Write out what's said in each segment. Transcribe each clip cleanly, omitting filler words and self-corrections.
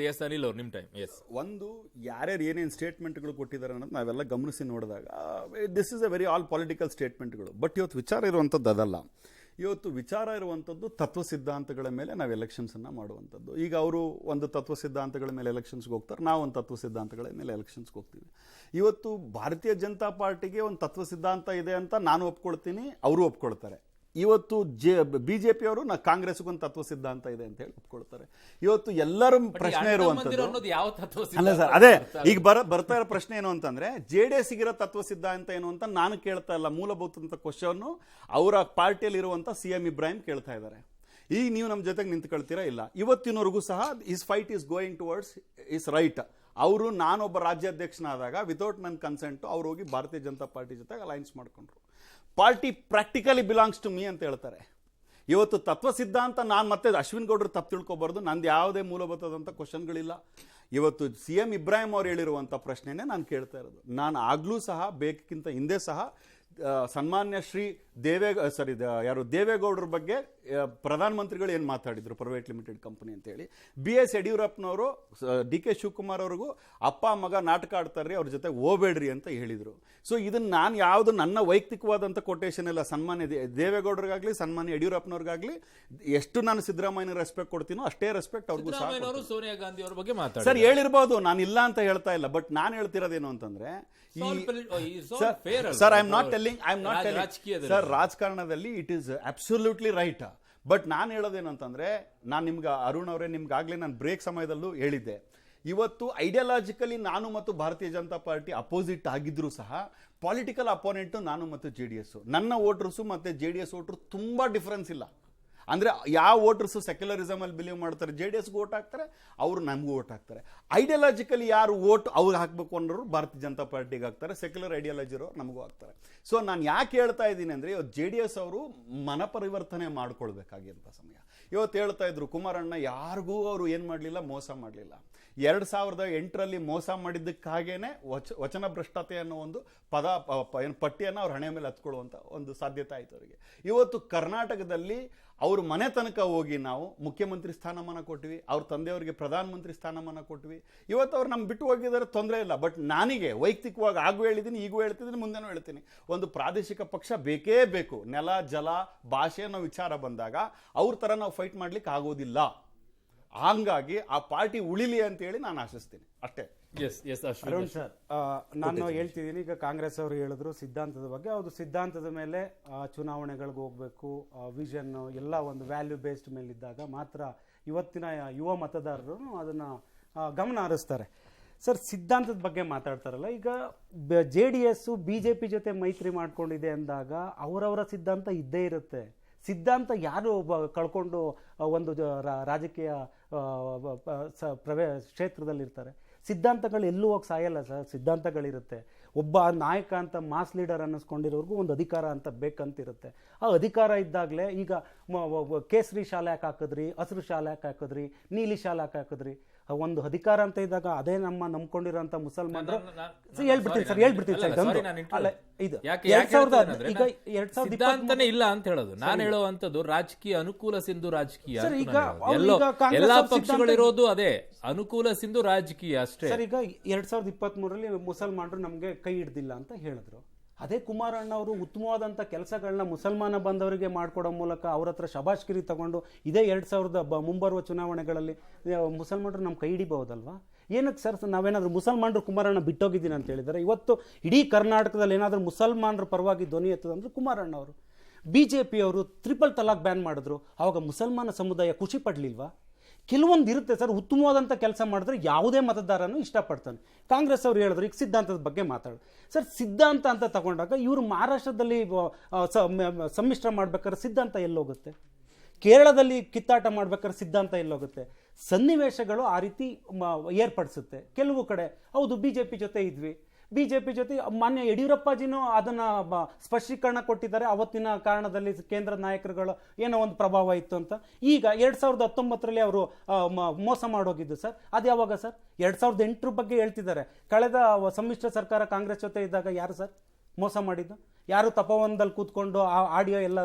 S Anil ಅವ್ರು ನಿಮ್ಮ time. S, ಒಂದು ಯಾರ್ಯಾರು ಏನೇನು ಸ್ಟೇಟ್ಮೆಂಟ್ಗಳು ಕೊಟ್ಟಿದ್ದಾರೆ ಅನ್ನೋದು ನಾವೆಲ್ಲ ಗಮನಿಸಿ ನೋಡಿದಾಗ this is a very all political ಸ್ಟೇಟ್ಮೆಂಟ್ಗಳು. ಬಟ್ ಇವತ್ತು ವಿಚಾರ ಇರುವಂಥದ್ದು ಅದಲ್ಲ. ಇವತ್ತು ವಿಚಾರ ಇರುವಂಥದ್ದು ತತ್ವ ಸಿದ್ಧಾಂತಗಳ ಮೇಲೆ ನಾವು ಎಲೆಕ್ಷನ್ಸನ್ನು ಮಾಡುವಂಥದ್ದು. ಈಗ ಅವರು ಒಂದು ತತ್ವ ಸಿದ್ಧಾಂತಗಳ ಮೇಲೆ ಎಲೆಕ್ಷನ್ಸ್ಗೆ ಹೋಗ್ತಾರೆ, ನಾವು ಒಂದು ತತ್ವ ಸಿದ್ಧಾಂತಗಳ ಮೇಲೆ ಎಲೆಕ್ಷನ್ಸ್ಗೆ ಹೋಗ್ತೀವಿ. ಇವತ್ತು ಭಾರತೀಯ ಜನತಾ ಪಾರ್ಟಿಗೆ ಒಂದು ತತ್ವ ಸಿದ್ಧಾಂತ ಇದೆ ಅಂತ ನಾನು ಒಪ್ಕೊಳ್ತೀನಿ, ಅವರು ಒಪ್ಕೊಳ್ತಾರೆ. ಇವತ್ತು BJP ಅವರು ಕಾಂಗ್ರೆಸ್ಗೊಂದು ತತ್ವ ಸಿದ್ಧಾಂತ ಇದೆ ಅಂತ ಹೇಳಿ ಒಪ್ಕೊಳ್ತಾರೆ. ಇವತ್ತು ಎಲ್ಲರ ಪ್ರಶ್ನೆ ಇರುವಂತದ್ದು ಅಲ್ಲ ಸರ್, ಅದೇ ಈಗ ಬರ್ತಾ ಇರೋ ಪ್ರಶ್ನೆ ಏನು ಅಂತಂದ್ರೆ JDS ಇರೋ ತತ್ವ ಸಿದ್ಧಾಂತ ಏನು ಅಂತ ನಾನು ಕೇಳ್ತಾ ಇಲ್ಲ. ಮೂಲಭೂತ ಕ್ವಶನ್ ಅವರ ಪಾರ್ಟಿಯಲ್ಲಿ ಇರುವಂತ CM ಇಬ್ರಾಹಿಂ ಕೇಳ್ತಾ ಇದ್ದಾರೆ. ಈಗ ನೀವು ನಮ್ಮ ಜೊತೆಗೆ ನಿಂತ್ಕೊಳ್ತೀರಾ? ಇಲ್ಲ. ಇವತ್ತಿನವರೆಗೂ ಸಹ is fight is going towards is right. ಅವರು ನಾನೊಬ್ಬ ರಾಜ್ಯಾಧ್ಯಕ್ಷನಾದಾಗ ವಿತೌಟ್ ನನ್ನ ಕನ್ಸೆಂಟ್ ಅವ್ರು ಹೋಗಿ ಭಾರತೀಯ ಜನತಾ ಪಾರ್ಟಿ ಜೊತೆಗೆ ಅಲೈನ್ಸ್ ಮಾಡ್ಕೊಂಡ್ರು. Party practically belongs to me ಅಂತ ಹೇಳ್ತಾರೆ. ಇವತ್ತು ತತ್ವ ಸಿದ್ಧಾಂತ ನಾನು ಮತ್ತೆ ಅಶ್ವಿನ್ ಗೌಡ್ರು ತಪ್ಪು ತಿಳ್ಕೊಬಾರ್ದು, ನಂದು ಯಾವುದೇ ಮೂಲಭೂತದಂಥ ಕ್ವಶನ್ಗಳಿಲ್ಲ. ಇವತ್ತು CM ಇಬ್ರಾಹಿಂ ಅವ್ರು ಹೇಳಿರುವಂಥ ಪ್ರಶ್ನೆನೇ ನಾನು ಕೇಳ್ತಾ ಇರೋದು. ನಾನು ಆಗಲೂ ಸಹ ಬೇಕಿಂತ ಹಿಂದೆ ಸಹ ಸನ್ಮಾನ್ಯ ಶ್ರೀ ದೇವೇಗೌಡರ ಬಗ್ಗೆ ಪ್ರಧಾನಮಂತ್ರಿಗಳು ಏನು ಮಾತಾಡಿದ್ರು, ಪ್ರೈವೇಟ್ ಲಿಮಿಟೆಡ್ ಕಂಪನಿ ಅಂತೇಳಿ. BS ಯಡಿಯೂರಪ್ಪನವರು DK ಶಿವಕುಮಾರ್ ಅವ್ರಿಗೂ ಅಪ್ಪ ಮಗ ನಾಟಕ ಆಡ್ತಾರ್ರಿ, ಅವ್ರ ಜೊತೆ ಹೋಗ್ಬೇಡ್ರಿ ಅಂತ ಹೇಳಿದರು. ಸೊ ಇದನ್ನು ನಾನು ಯಾವುದು ನನ್ನ ವೈಯಕ್ತಿಕವಾದಂಥ ಕೊಟೇಶನ್ ಇಲ್ಲ. ಸನ್ಮಾನ್ಯ ದೇವೇಗೌಡರಿಗಾಗಲಿ ಸನ್ಮಾನ್ಯ ಯಡಿಯೂರಪ್ಪನವ್ರಿಗಾಗಲಿ ಎಷ್ಟು ನಾನು ಸಿದ್ದರಾಮಯ್ಯ ರೆಸ್ಪೆಕ್ಟ್ ಕೊಡ್ತೀನೋ ಅಷ್ಟೇ ರೆಸ್ಪೆಕ್ಟ್ ಅವ್ರಿಗೂ ಸಹ. ಸೋನಿಯಾ ಗಾಂಧಿ ಅವ್ರ ಬಗ್ಗೆ ಸರ್ ಹೇಳಿರ್ಬೋದು, ನಾನು ಇಲ್ಲ ಅಂತ ಹೇಳ್ತಾ ಇಲ್ಲ. ಬಟ್ ನಾನು ಹೇಳ್ತಿರೋದೇನು ಅಂತಂದ್ರೆ sir I am not telling sir ರಾಜಕಾರಣದಲ್ಲಿ it is absolutely right. But ನಾನು ಹೇಳೋದೇನು ಅಂತಂದ್ರೆ, ನಾನು ನಿಮ್ಗೆ ಅರುಣ್ ಅವರೇ ನಿಮ್ಗಾಗಲೇ ನಾನು ಬ್ರೇಕ್ ಸಮಯದಲ್ಲೂ ಹೇಳಿದ್ದೆ, ಇವತ್ತು ಐಡಿಯಾಲಜಿಕಲಿ ನಾನು ಮತ್ತು ಭಾರತೀಯ ಜನತಾ ಪಾರ್ಟಿ ಅಪೋಸಿಟ್ ಆಗಿದ್ರು ಸಹ ಪೊಲಿಟಿಕಲ್ ಅಪೋನೆಂಟು ನಾನು ಮತ್ತು JDS. ನನ್ನ ವೋಟರ್ಸು ಮತ್ತು JDS ವೋಟರ್ ತುಂಬ ಡಿಫ್ರೆನ್ಸ್ ಇಲ್ಲ. ಅಂದರೆ ಯಾವ ವೋಟರ್ಸು ಸೆಕ್ಯುಲರಿಸಮ್ ಅಲ್ಲಿ ಬಿಲೀವ್ ಮಾಡ್ತಾರೆ, JDSಗೆ ವೋಟ್ ಹಾಕ್ತಾರೆ, ಅವರು ನಮಗೂ ವೋಟ್ ಹಾಕ್ತಾರೆ. ಐಡಿಯಾಲಜಿಕಲಿ ಯಾರು ವೋಟ್ ಅವ್ರಿಗೆ ಹಾಕಬೇಕು ಅನ್ನೋರು ಭಾರತೀಯ ಜನತಾ ಪಾರ್ಟಿಗೆ ಹಾಕ್ತಾರೆ, ಸೆಕ್ಯುಲರ್ ಐಡಿಯಾಲಜಿ ಇರೋರು ನಮಗೂ ಹಾಕ್ತಾರೆ. ಸೊ ನಾನು ಯಾಕೆ ಹೇಳ್ತಾ ಇದ್ದೀನಿ ಅಂದರೆ, ಇವತ್ತು JDS ಅವರು ಮನ ಪರಿವರ್ತನೆ ಮಾಡ್ಕೊಳ್ಬೇಕಾಗಿಂತ ಸಮಯ. ಇವತ್ತು ಹೇಳ್ತಾ ಇದ್ರು ಕುಮಾರಣ್ಣ ಯಾರಿಗೂ ಅವರು ಏನು ಮಾಡಲಿಲ್ಲ, ಮೋಸ ಮಾಡಲಿಲ್ಲ. 2008ರಲ್ಲಿ ಮೋಸ ಮಾಡಿದ್ದಕ್ಕಾಗೇನೆ ವಚನ ಭ್ರಷ್ಟತೆ ಅನ್ನೋ ಒಂದು ಪಟ್ಟಿಯನ್ನು ಅವ್ರ ಹಣೆ ಮೇಲೆ ಹತ್ಕೊಳ್ಳುವಂಥ ಒಂದು ಸಾಧ್ಯತೆ ಆಯಿತು ಅವರಿಗೆ. ಇವತ್ತು ಕರ್ನಾಟಕದಲ್ಲಿ ಅವ್ರ ಮನೆ ತನಕ ಹೋಗಿ ನಾವು ಮುಖ್ಯಮಂತ್ರಿ ಸ್ಥಾನಮಾನ ಕೊಟ್ವಿ, ಅವ್ರ ತಂದೆಯವರಿಗೆ ಪ್ರಧಾನಮಂತ್ರಿ ಸ್ಥಾನಮಾನ ಕೊಟ್ವಿ. ಇವತ್ತು ಅವ್ರು ನಮ್ಮ ಬಿಟ್ಟು ಹೋಗಿದ್ದಾರೆ, ತೊಂದರೆ ಇಲ್ಲ. ಬಟ್ ನನಗೆ ವೈಯಕ್ತಿಕವಾಗಿ ಆಗೂ ಹೇಳಿದ್ದೀನಿ, ಈಗೂ ಹೇಳ್ತಿದ್ದೀನಿ, ಮುಂದೆನೂ ಹೇಳ್ತೀನಿ, ಒಂದು ಪ್ರಾದೇಶಿಕ ಪಕ್ಷ ಬೇಕೇ ಬೇಕು. ನೆಲ ಜಲ ಭಾಷೆ ಅನ್ನೋ ವಿಚಾರ ಬಂದಾಗ ಅವ್ರ ಥರ ನಾವು ಫೈಟ್ ಮಾಡ್ಲಿಕ್ಕೆ ಆಗೋದಿಲ್ಲ. ಹಂಗಾಗಿ ಆ ಪಾರ್ಟಿ ಉಳಿಲಿ ಅಂತೇಳಿ ನಾನು ಆಶಿಸ್ತೀನಿ ಅಷ್ಟೇ. ಅರುಣ್ ಸರ್, ನಾನು ಹೇಳ್ತಿದ್ದೀನಿ, ಈಗ ಕಾಂಗ್ರೆಸ್ ಅವರು ಹೇಳಿದ್ರು ಸಿದ್ಧಾಂತದ ಬಗ್ಗೆ. ಅದು ಸಿದ್ಧಾಂತದ ಮೇಲೆ ಚುನಾವಣೆಗಳಿಗೆ ಹೋಗ್ಬೇಕು, ವಿಷನ್ ಎಲ್ಲ ಒಂದು ವ್ಯಾಲ್ಯೂ ಬೇಸ್ಡ್ ಮೇಲೆ ಇದ್ದಾಗ ಮಾತ್ರ ಇವತ್ತಿನ ಯುವ ಮತದಾರರು ಅದನ್ನ ಗಮನ ಹರಿಸ್ತಾರೆ. ಸರ್, ಸಿದ್ಧಾಂತದ ಬಗ್ಗೆ ಮಾತಾಡ್ತಾರಲ್ಲ, ಈಗ JDS BJP ಜೊತೆ ಮೈತ್ರಿ ಮಾಡ್ಕೊಂಡಿದೆ ಅಂದಾಗ ಅವರವರ ಸಿದ್ಧಾಂತ ಇದ್ದೇ ಇರುತ್ತೆ. ಸಿದ್ಧಾಂತ ಯಾರು ಕಳ್ಕೊಂಡು ಒಂದು ರಾಜಕೀಯ ಕ್ಷೇತ್ರದಲ್ಲಿರ್ತಾರೆ, ಸಿದ್ಧಾಂತಗಳು ಎಲ್ಲೂ ಹೋಗಿ ಸಾಯಲ್ಲ ಸರ್. ಸಿದ್ಧಾಂತಗಳಿರುತ್ತೆ. ಒಬ್ಬ ನಾಯಕ ಅಂತ ಮಾಸ್ ಲೀಡರ್ ಅನ್ನಿಸ್ಕೊಂಡಿರೋರ್ಗೂ ಒಂದು ಅಧಿಕಾರ ಅಂತ ಬೇಕಂತಿರುತ್ತೆ. ಆ ಅಧಿಕಾರ ಇದ್ದಾಗಲೇ ಈಗ ಕೇಸರಿ ಶಾಲೆ ಯಾಕೆ ಹಾಕಿದ್ರಿ, ಹಸಿರು ಶಾಲೆ ಯಾಕೆ ಹಾಕಿದ್ರಿ, ನೀಲಿ ಶಾಲೆ ಯಾಕೆ ಹಾಕಿದ್ರಿ, ಒಂದು ಅಧಿಕಾರ ಅಂತ ಇದ್ದಾಗ ಅದೇ ನಮ್ಮ ನಂಬ್ಕೊಂಡಿರೋಂಥ ಮುಸಲ್ಮಾನರು ಹೇಳ್ಬಿಡ್ತೀನಿ ಸರ್ ಸಿದ್ಧಾಂತನೇ ಇಲ್ಲ ಅಂತ ಹೇಳೋದು. ನಾನು ಹೇಳುವಂತದ್ದು ರಾಜಕೀಯ ಅನುಕೂಲ ಸಿಂಧು ರಾಜಕೀಯ. ಎಲ್ಲಾ ಪಕ್ಷಗಳಿರೋದು ಅದೇ ಅನುಕೂಲ ಸಿಂಧು ರಾಜಕೀಯ ಅಷ್ಟೇ. ಸರ್, ಈಗ 2023ರಲ್ಲಿ ಮುಸಲ್ಮಾನರು ನಮ್ಗೆ ಕೈ ಹಿಡ್ದಿಲ್ಲ ಅಂತ ಹೇಳಿದ್ರು. ಅದೇ ಕುಮಾರಣ್ಣ ಅವರು ಉತ್ತಮವಾದಂಥ ಕೆಲಸಗಳನ್ನ ಮುಸಲ್ಮಾನ ಬಂದವರಿಗೆ ಮಾಡಿಕೊಡೋ ಮೂಲಕ ಅವ್ರ ಹತ್ರ ಶಬಾಷ್ಗಿರಿ ತಗೊಂಡು ಇದೇ 2000 ಮುಂಬರುವ ಚುನಾವಣೆಗಳಲ್ಲಿ ಮುಸಲ್ಮಾನರು ನಮ್ಮ ಕೈ ಹಿಡಿಬಹುದಲ್ವಾ? ಏನಕ್ಕೆ ಸರ್ ನಾವೇನಾದರೂ ಮುಸಲ್ಮಾನರು ಕುಮಾರಣ್ಣ ಬಿಟ್ಟೋಗಿದ್ದೀನಿ ಅಂತ ಹೇಳಿದ್ದಾರೆ? ಇವತ್ತು ಇಡೀ ಕರ್ನಾಟಕದಲ್ಲಿ ಏನಾದರೂ ಮುಸಲ್ಮಾನರ ಪರವಾಗಿ ಧ್ವನಿ ಎತ್ತದಂದ್ರೆ ಕುಮಾರಣ್ಣ ಅವರು. BJP ಅವರು ಟ್ರಿಪಲ್ ತಲಾಕ್ ಬ್ಯಾನ್ ಮಾಡಿದ್ರು, ಆವಾಗ ಮುಸಲ್ಮಾನ ಸಮುದಾಯ ಖುಷಿ ಪಡಲಿಲ್ವಾ? ಕೆಲವೊಂದು ಇರುತ್ತೆ ಸರ್, ಉತ್ತಮವಾದಂಥ ಕೆಲಸ ಮಾಡಿದ್ರೆ ಯಾವುದೇ ಮತದಾರನೂ ಇಷ್ಟಪಡ್ತಾನೆ. ಕಾಂಗ್ರೆಸ್ ಅವರು ಹೇಳಿದ್ರು ಈಗ ಸಿದ್ಧಾಂತದ ಬಗ್ಗೆ ಮಾತಾಡೋದು. ಸರ್, ಸಿದ್ಧಾಂತ ಅಂತ ತಗೊಂಡಾಗ ಇವರು ಮಹಾರಾಷ್ಟ್ರದಲ್ಲಿ ಸಮ್ಮಿಶ್ರ ಮಾಡ್ಬೇಕಾದ್ರೆ ಸಿದ್ಧಾಂತ ಎಲ್ಲೋಗುತ್ತೆ? ಕೇರಳದಲ್ಲಿ ಕಿತ್ತಾಟ ಮಾಡ್ಬೇಕಾದ್ರೆ ಸಿದ್ಧಾಂತ ಎಲ್ಲೋಗುತ್ತೆ? ಸನ್ನಿವೇಶಗಳು ಆ ರೀತಿ ಏರ್ಪಡಿಸುತ್ತೆ. ಕೆಲವು ಕಡೆ ಹೌದು BJP ಜೊತೆ ಇದ್ವಿ, BJP ಜೊತೆ ಮಾನ್ಯ ಯಡಿಯೂರಪ್ಪಾಜಿನೂ ಅದನ್ನ ಸ್ಪಷ್ಟೀಕರಣ ಕೊಟ್ಟಿದ್ದಾರೆ. ಅವತ್ತಿನ ಕಾರಣದಲ್ಲಿ ಕೇಂದ್ರ ನಾಯಕರುಗಳು ಏನೋ ಒಂದು ಪ್ರಭಾವ ಇತ್ತು ಅಂತ. ಈಗ 2019ರಲ್ಲಿ ಅವರು ಮೋಸ ಮಾಡೋಗಿದ್ದು ಸರ್, ಅದು ಯಾವಾಗ ಸರ್? 2008 ಬಗ್ಗೆ ಹೇಳ್ತಿದ್ದಾರೆ. ಕಳೆದ ಸಮ್ಮಿಶ್ರ ಸರ್ಕಾರ ಕಾಂಗ್ರೆಸ್ ಜೊತೆ ಇದ್ದಾಗ ಯಾರು ಸರ್ ಮೋಸ ಮಾಡಿದ್ದು? ಯಾರು ತಪೋವನದಲ್ಲಿ ಕೂತ್ಕೊಂಡು ಆ ಆಡಿಯೋ ಎಲ್ಲ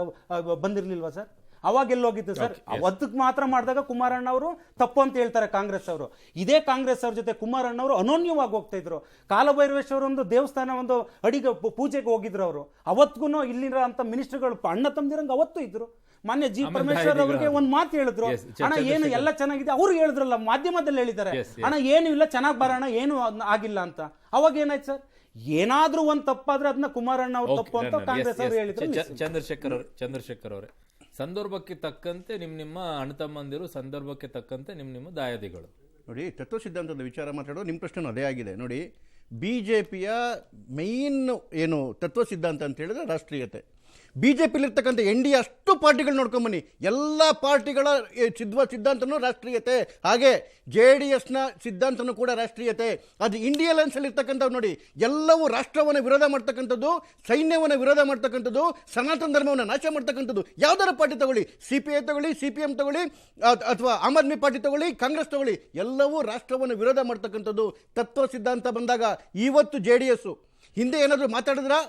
ಬಂದಿರಲಿಲ್ವಾ ಸರ್? ಅವಾಗ ಎಲ್ಲೋಗಿತ್ತು ಸರ್? ಅವತ್ತಕ್ಕೆ ಮಾತ್ರ ಮಾಡಿದಾಗ ಕುಮಾರಣ್ಣ ಅವರು ತಪ್ಪು ಅಂತ ಹೇಳ್ತಾರೆ ಕಾಂಗ್ರೆಸ್ ಅವರು. ಇದೇ ಕಾಂಗ್ರೆಸ್ ಅವ್ರ ಜೊತೆ ಕುಮಾರಣ್ಣ ಅವರು ಅನೋನ್ಯವಾಗಿ ಹೋಗ್ತಾ ಇದ್ರು. ಕಾಲಭೈರವೇಶ್ವರ ಒಂದು ದೇವಸ್ಥಾನ ಒಂದು ಅಡಿಗೆ ಪೂಜೆಗೆ ಹೋಗಿದ್ರು ಅವರು. ಅವತ್ತಿಗೂ ಇಲ್ಲಿರೋ ಅಂತ ಮಿನಿಸ್ಟರ್ಗಳು ಅಣ್ಣ ತಮ್ಮದಿರಂಗ ಅವತ್ತು ಇದ್ರು. ಮಾನ್ಯ ಜಿ ಪರಮೇಶ್ವರ್ ಅವರಿಗೆ ಒಂದ್ ಮಾತು ಹೇಳಿದ್ರು, ಅಣ್ಣ ಏನು ಎಲ್ಲ ಚೆನ್ನಾಗಿದೆ. ಅವ್ರು ಹೇಳಿದ್ರಲ್ಲ, ಮಾಧ್ಯಮದಲ್ಲಿ ಹೇಳಿದ್ದಾರೆ, ಅಣ್ಣ ಏನು ಇಲ್ಲ, ಚೆನ್ನಾಗಿ ಬರೋಣ, ಏನು ಆಗಿಲ್ಲ ಅಂತ. ಅವಾಗ ಏನಾಯ್ತು ಸರ್? ಏನಾದ್ರೂ ಒಂದ್ ತಪ್ಪಾದ್ರೆ ಅದನ್ನ ಕುಮಾರಣ್ಣ ಅವ್ರು ತಪ್ಪು ಅಂತ ಕಾಂಗ್ರೆಸ್ ಅವರು ಹೇಳಿದ್ರು. ಚಂದ್ರಶೇಖರ್ ಅವರೇ, ಸಂದರ್ಭಕ್ಕೆ ತಕ್ಕಂತೆ ನಿಮ್ಮ ಅಣ್ಣ ತಮ್ಮಂದಿರು, ಸಂದರ್ಭಕ್ಕೆ ತಕ್ಕಂತೆ ನಿಮ್ಮ ದಾಯಾದಿಗಳು. ನೋಡಿ, ತತ್ವ ಸಿದ್ಧಾಂತದ ವಿಚಾರ ಮಾತಾಡೋದು ನಿಮ್ಮ ಪ್ರಶ್ನೆ ಅದೇ ಆಗಿದೆ. ನೋಡಿ, BJPಯ ಮೈನ್ ಏನು ತತ್ವ ಸಿದ್ಧಾಂತ ಅಂತ ಹೇಳಿದ್ರೆ ರಾಷ್ಟ್ರೀಯತೆ. BJPಲಿರ್ತಕ್ಕಂಥ NDA ಅಷ್ಟು ಪಾರ್ಟಿಗಳು ನೋಡ್ಕೊಂಬನ್ನಿ, ಎಲ್ಲ ಪಾರ್ಟಿಗಳ ಸಿದ್ಧಾಂತನೂ ರಾಷ್ಟ್ರೀಯತೆ. ಹಾಗೆ JDSನ ಸಿದ್ಧಾಂತನೂ ಕೂಡ ರಾಷ್ಟ್ರೀಯತೆ. ಅದು ಇಂಡಿಯಾ ಅಲೈನ್ಸಲ್ಲಿ ಇರ್ತಕ್ಕಂಥವು ನೋಡಿ, ಎಲ್ಲವೂ ರಾಷ್ಟ್ರವನ್ನು ವಿರೋಧ ಮಾಡ್ತಕ್ಕಂಥದ್ದು, ಸೈನ್ಯವನ್ನು ವಿರೋಧ ಮಾಡ್ತಕ್ಕಂಥದ್ದು, ಸನಾತನ ಧರ್ಮವನ್ನು ನಾಶ ಮಾಡ್ತಕ್ಕಂಥದ್ದು. ಯಾವ್ದಾರ ಪಾರ್ಟಿ ತಗೊಳ್ಳಿ, CPI ತಗೊಳ್ಳಿ, CPM ತಗೊಳ್ಳಿ, ಅಥವಾ ಆಮ್ ಆದ್ಮಿ ಪಾರ್ಟಿ ತಗೊಳ್ಳಿ, ಕಾಂಗ್ರೆಸ್ ತಗೊಳ್ಳಿ, ಎಲ್ಲವೂ ರಾಷ್ಟ್ರವನ್ನು ವಿರೋಧ ಮಾಡ್ತಕ್ಕಂಥದ್ದು. ತತ್ವ ಸಿದ್ಧಾಂತ ಬಂದಾಗ ಇವತ್ತು JDS ಹಿಂದೆ ಏನಾದರೂ ಮಾತಾಡಿದ್ರೆ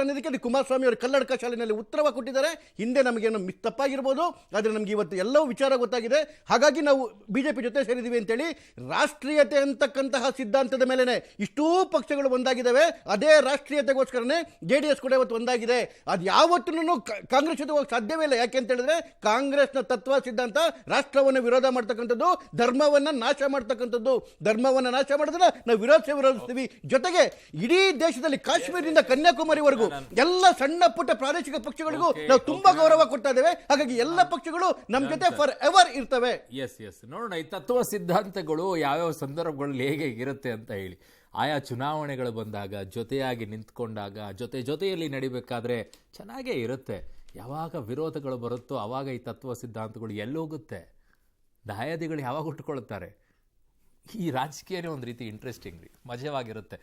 ಅನ್ನೋದಕ್ಕೆ ಅದು ಕುಮಾರಸ್ವಾಮಿ ಅವರು ಕಲ್ಲಡ್ಕ ಶಾಲೆಯಲ್ಲಿ ಉತ್ತರವಾಗಿ ಕೊಟ್ಟಿದ್ದಾರೆ. ಹಿಂದೆ ನಮಗೇನು ತಪ್ಪಾಗಿರ್ಬೋದು, ಆದರೆ ನಮಗೆ ಇವತ್ತು ಎಲ್ಲವೂ ವಿಚಾರ ಗೊತ್ತಾಗಿದೆ. ಹಾಗಾಗಿ ನಾವು BJP ಜೊತೆ ಸೇರಿದ್ದೀವಿ ಅಂತೇಳಿ ರಾಷ್ಟ್ರೀಯತೆ ಅಂತಕ್ಕಂತಹ ಸಿದ್ಧಾಂತದ ಮೇಲೆನೆ ಇಷ್ಟೂ ಪಕ್ಷಗಳು ಒಂದಾಗಿದ್ದಾವೆ. ಅದೇ ರಾಷ್ಟ್ರೀಯತೆಗೋಸ್ಕರನೇ JDS ಕೂಡ ಇವತ್ತು ಒಂದಾಗಿದೆ. ಅದು ಯಾವತ್ತೂ ಕಾಂಗ್ರೆಸ್ ಜೊತೆ ಹೋಗಕ್ಕೆ ಸಾಧ್ಯವೇ ಇಲ್ಲ. ಯಾಕೆ ಅಂತ ಹೇಳಿದ್ರೆ ಕಾಂಗ್ರೆಸ್ನ ತತ್ವ ಸಿದ್ಧಾಂತ ರಾಷ್ಟ್ರವನ್ನು ವಿರೋಧ ಮಾಡ್ತಕ್ಕಂಥದ್ದು, ಧರ್ಮವನ್ನು ನಾಶ ಮಾಡ್ತಕ್ಕಂಥದ್ದು. ಧರ್ಮವನ್ನು ನಾಶ ಮಾಡಿದ್ರೆ ನಾವು ವಿರೋಧಿಸ್ತೀವಿ. ಜೊತೆಗೆ ಇಡೀ ದೇಶದಲ್ಲಿ ಕಾಶ್ಮೀರದಿಂದ ಕನ್ಯಾಕುಮಾರಿವರೆಗೂ ಎಲ್ಲ ಸಣ್ಣ ಪುಟ್ಟ ಪ್ರಾದೇಶಿಕ ಪಕ್ಷಗಳಿಗೂ ನಾವು ತುಂಬಾ ಗೌರವ ಕೊಡ್ತಾ ಇದ್ದೇವೆ. ಹಾಗಾಗಿ ಎಲ್ಲ ಪಕ್ಷಗಳು ನಮ್ಮ ಜೊತೆ ಫಾರ್ ಎವರ್ ಇರ್ತವೆ. ಎಸ್ ನೋಡೋಣ ಈ ತತ್ವ ಸಿದ್ಧಾಂತಗಳು ಯಾವ್ಯಾವ ಸಂದರ್ಭಗಳಲ್ಲಿ ಹೇಗೆ ಇರುತ್ತೆ ಅಂತ ಹೇಳಿ. ಆಯಾ ಚುನಾವಣೆಗಳು ಬಂದಾಗ, ಜೊತೆಯಾಗಿ ನಿಂತ್ಕೊಂಡಾಗ, ಜೊತೆಯಲ್ಲಿ ನಡಿಬೇಕಾದ್ರೆ ಚೆನ್ನಾಗೇ ಇರುತ್ತೆ. ಯಾವಾಗ ವಿರೋಧಗಳು ಬರುತ್ತೋ ಆವಾಗ ಈ ತತ್ವ ಸಿದ್ಧಾಂತಗಳು ಎಲ್ಲೋಗುತ್ತೆ, ದಾಯಾದಿಗಳು ಯಾವಾಗ ಹುಟ್ಟುಕೊಳ್ತಾರೆ. ಈ ರಾಜಕೀಯನೇ ಒಂದು ರೀತಿ ಇಂಟ್ರೆಸ್ಟಿಂಗ್ ರೀ, ಮಜವಾಗಿರುತ್ತೆ.